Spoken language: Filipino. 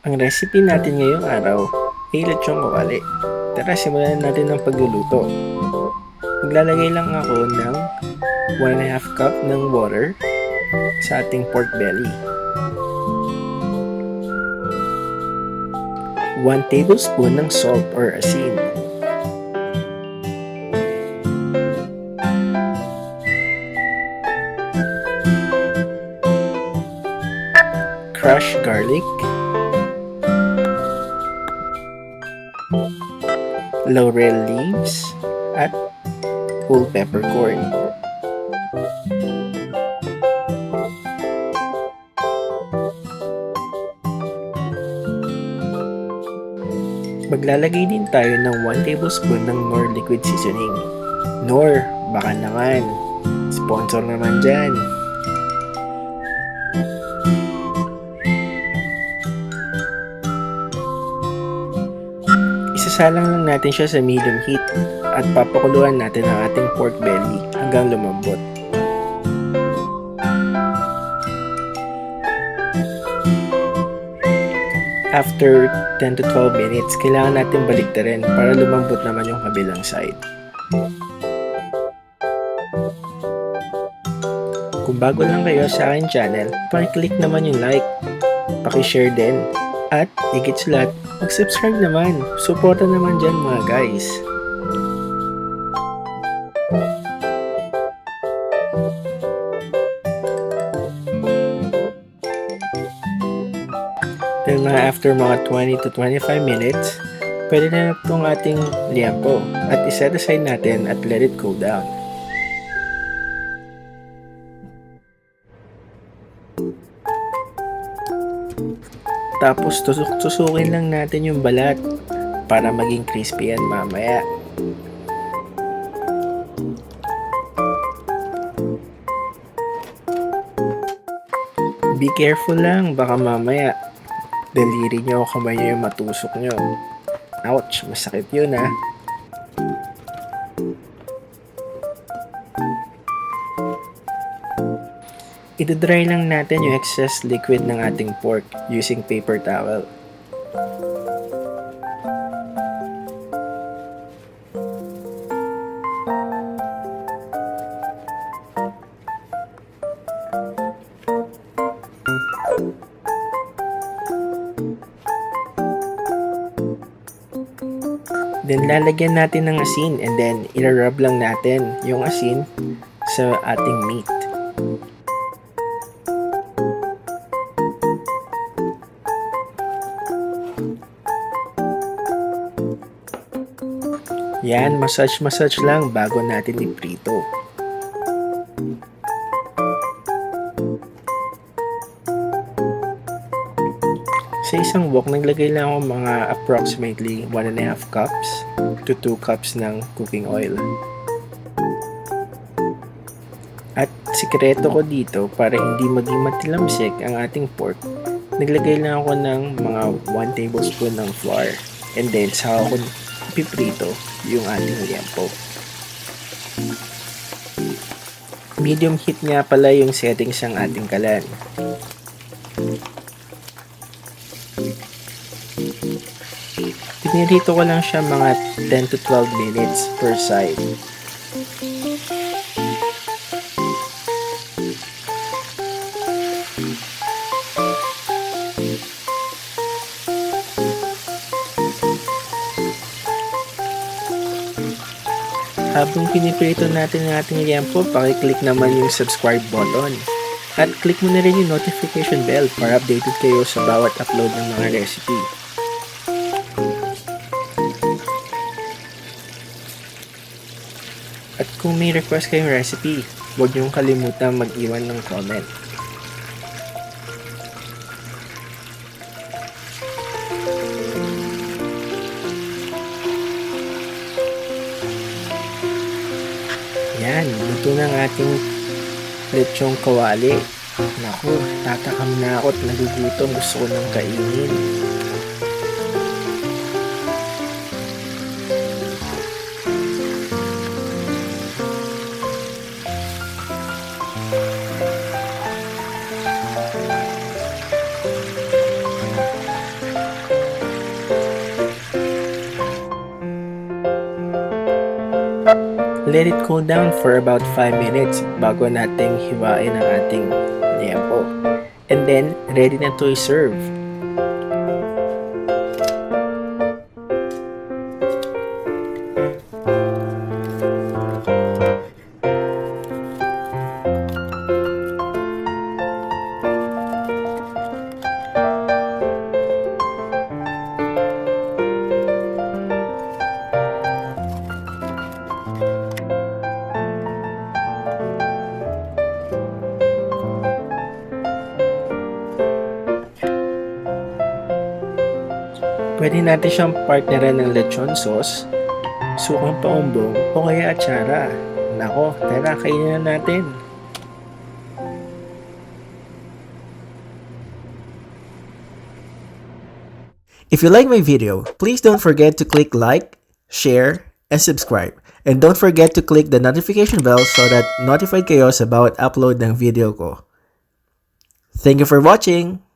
Ang recipe natin ngayong araw ay lechon kawali. Tara, simulan natin ang pagluluto. Maglalagay lang ako ng 1.5 cup ng water sa ating pork belly. 1 tablespoon ng salt or asin. Crushed garlic, laurel leaves, at whole peppercorn. Maglalagay din tayo ng 1 tablespoon ng Knorr liquid seasoning. Knorr, baka naman. Sponsor naman dyan. Isasalang lang natin siya sa medium heat at papakuluan natin ang ating pork belly hanggang lumambot. After 10 to 12 minutes, kailangan natin baliktarin para lumambot naman yung kabilang side. Kung bago lang kayo sa aking channel, paki-click naman yung like, paki-share din, at higit sa lahat, mag-subscribe naman. Suporta naman dyan mga guys. Then after mga 20 to 25 minutes, pwede na itong ating liempo at iset aside natin at let it cool down. Tapos tusukin lang natin yung balat para maging crispy yan mamaya. Be careful lang, baka mamaya daliri nyo o kamay nyo yung matusok nyo. Ouch, masakit yun ha. Ito-dry lang natin yung excess liquid ng ating pork using paper towel. Then lalagyan natin ng asin and then i-rub lang natin yung asin sa ating meat. Yan, massage lang bago natin iprito. Sa isang wok, naglagay lang ako mga approximately 1.5 cups to 2 cups ng cooking oil. At sikreto ko dito para hindi maging matilamsik ang ating pork, naglagay lang ako ng mga 1 tablespoon ng flour and then saka ko piprito yung ating liempo. Medium heat nga pala yung settings ng ating kalan. Pinirito ko lang siya mga 10 to 12 minutes per side. Habang piniprito natin ang ating liempo, paki-click naman yung subscribe button. At click mo na rin yung notification bell para updated kayo sa bawat upload ng mga recipe. At kung may request kayong recipe, huwag niyong kalimutan mag-iwan ng comment. Yan, luto na ang ating lechon kawali. Naku, tatakam na ako at nagugutom. Gusto ko nang kainin. let it cool down for about 5 minutes bago nating hiwain ang ating liempo. And then, ready na to i-serve. Pwede natin siyang partneran ng lechon sauce, sukang paumbong, o kaya atsara. Nako, tara, kainin na natin. If you like my video, please don't forget to click like, share, and subscribe. And don't forget to click the notification bell so that notified kayo sa bawat upload ng video ko. Thank you for watching!